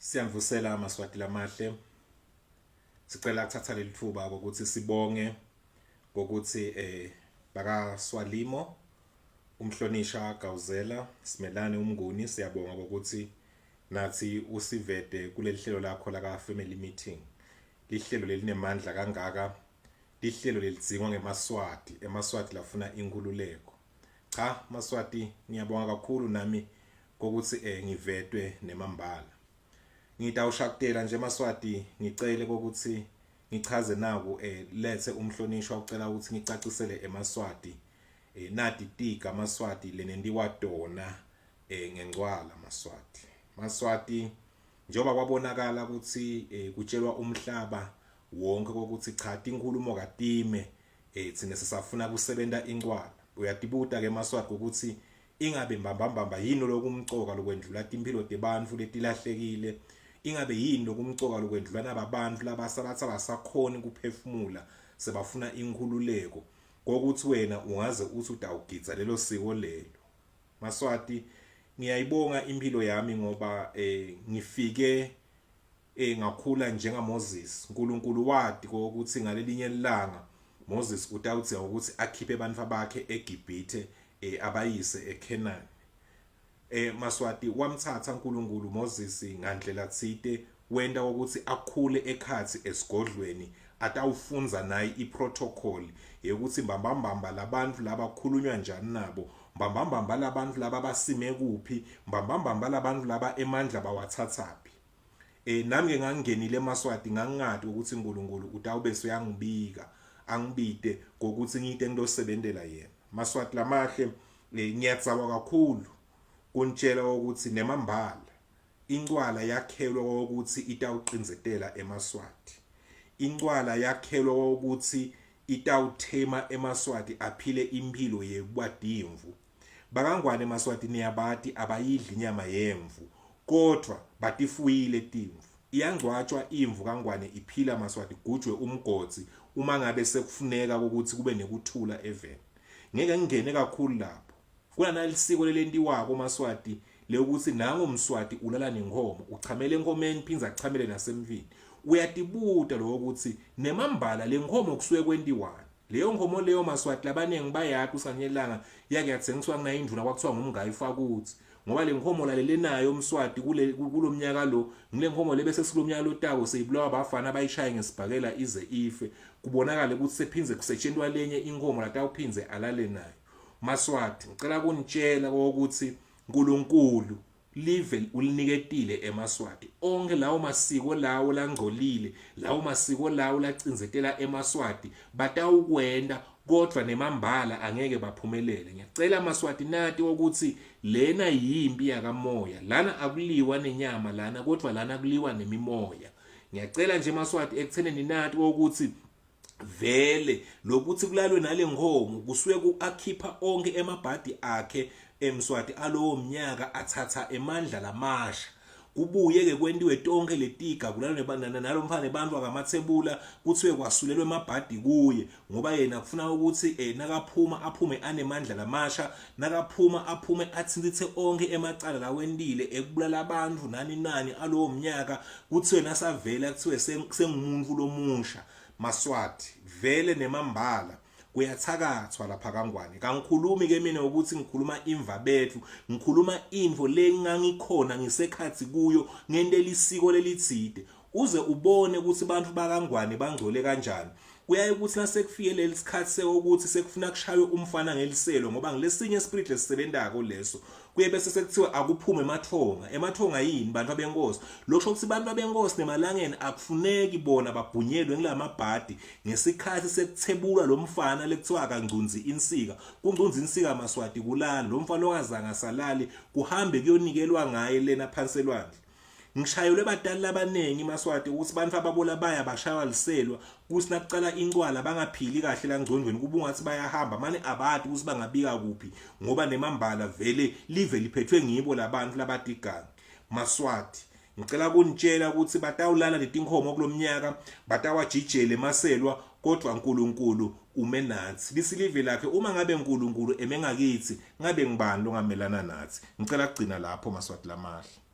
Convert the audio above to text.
Siyamvusela amaswati lamahle. Sicela ukuthatha leli thuba ukuthi sibonge ngokuthi baka Swalimo, umhlonisha Gawuzela, Simelane umnguni, siyabonga ukuthi nathi usivede kuleli hlelo lakho la family meeting. Lihlelo lelinemandla kangaka. Lihlelo lelizingwa ngemaswati, emaswati lafuna inkululeko. Cha, maswati ngiyabonga kakhulu nami ukuthi ngivedwe nemambala. Ngitawushakutela nje maswati ngicele ukuthi ngichaze naku lethe umhlonishwa ucela ukuthi ngicacisele emaswati nati tika maswati lenendiwadona ngencwala maswati njoba kwabonakala ukuthi kutshelwa umhlaba wonke ukuthi cha inkulumo katime thina sisafuna kusebenta incwala. Uyatibuta ke maswati ukuthi ingabe mbambamba yini lokumcoka lokwendlula impilo tebantfu letilahlekile, ingabe yini lokumcoka lokwendlula nababantu labasabathi abasakhona ukuphefumula sebafuna inkhululeko kokuthi wena ungaze uthi utawugidza lelo siko lelo. Maswati ngiyayibonga impilo yami ngoba ngifike ngakhula njenga Moses. uNkulunkulu wadi ukuthi ngalelinye ilanga Moses utawuthi ukuthi akhiphe abantu bakhe eGibhithe abayise eKenani. Maswati wamthatha uNkulunkulu Moses ngandlela tsite wenda ukuthi akhule ekhathi esigodlweni atawufunza naye iprotocol yokuthi mbambamba labantu labakhulunywa njani nabo, mbambamba labantu laba basime kuphi, mbambamba labantu laba emandla bawathathaphi. Nami ngangenile maswati ngangingadi ukuthi uNkulunkulu utawube uyangibika angibide ngokuthi ngite ngilosebentela yena. Maswati lamahle ngiyatsawa kakhulu kuntshela ukuthi nemambala incwala yakhelwa ukuthi itawuqinzetela emaswati. Incwala yakhelwa ukuthi itawuthema emaswati aphile impilo yekwadimvu. Bakangwane maswati niyabati abayidli inyama yemvu kodwa batifuyile timvu. Iyangcwatshwa imvu kangwane iphila maswati gujwe umgodzi uma ngabe sekufuneka ukuthi kube nekuthula eveni. Ngeke ngingene kakhulu lapho. Kuna lisiko lelentiwako maswati leyokuthi nango umswati ulala nenkomo, uchamele enkomeni phinza achamele nasemvini. Uyatibuta lo ukuthi nemambala lenkomo kusuke kwentiwana. Leyo nkomo leyo maswati labanengi bayakho usanyelanga yake yathengiswa kunayinduna kwakuthiwa ngumngayi fakuthi ngoba lenkomo lalelenayo umswati kulomnyaka lo ngile nkomo lebese silomnyaka lotawo seyibulawa abafana bayishaya ngesibhakela ize ife kubonakala ukuthi sephinze kusetshentwa lenye inkomo latawuphinze alale nayo. Maswati ngicela kunitshela ukuthi uNkulunkulu live uliniketile emaswati onke lawo masiko lawo langcolile, lawo masiko lawo lacinzetela emaswati batawukwenda kodwa nemambala angeke baphumelele. Ngiyacela maswati nati ukuthi lena yimpi yakamoya, lana akuliwa nenyama lana kodwa lana kuliwa nemimoya. Ngiyacela nje maswati ekutheneni nati ukuthi vele lokuthi kulalwe nale nkomo kusuke kuakhipha onke emabhadi akhe emswati alowo mnyaka athatha emandla lamasha kubuye ke kwentiwe tonke letiga kulalwe nalo mfana abantu akamathebula kuthiwe kwasulelwe emabhadi kuye ngoba yena kufuna ukuthi nakaphuma aphume anemandla lamasha, nakaphuma aphume athintithe onke emacala lawendile ekubulala abantu nani alowo mnyaka kuthiwe nasavela kuthiwe sengumuntu lomusha. Maswati vele nemambala kuyathakathwa lapha kangwane. Kangikhulumi ke mina ukuthi ngikhuluma imva bethu, ngikhuluma info lengangikhona ngisekhathi kuyo ngendela isiko lelitside uze ubone ukuthi abantu bakangwane bangcole kanjani. Kuyaye ukuthi nasekufike leli sikhathi sewokuthi sekufuna kushaywe umfana ngeliselo ngoba ngilesinye spirit lesisebentako leso kuye bese sekuthiwa akuphume emathonga yini bantu abenkosi. Lokho ukuthi bantu abenkosi nemalangeni akufuneki bona babhunyelwe ngilamabhadi ngesikhathi sekuthebula lo mfana lekuthiwa akangcunzi insika. Kungcunzi insika maswati kulana lo mfana ongazanga salali kuhambe kuyonikelwa ngaye lena phansi elwandle. Ngishayelwe badala labanengi maswati ukuthi bantu ababola baya bashaywa liselwa kuthi nakucala incwala bangaphili kahle la ngcondweni kuba ungathi bayahamba manje abadi ukuthi bangabika kuphi ngoba nemambala vele live liphethwe ngibo labantu labadiganga. Maswati ngicela kunitshela ukuthi batawulala letinkomo kulomnyaka batawajijele maselwa kodwa uNkulunkulu umenathi lisilive lakhe uma ngabe uNkulunkulu emengakithi ngabe ngibani longamelana nathi. Ngicela kugcina lapho maswati lamahle.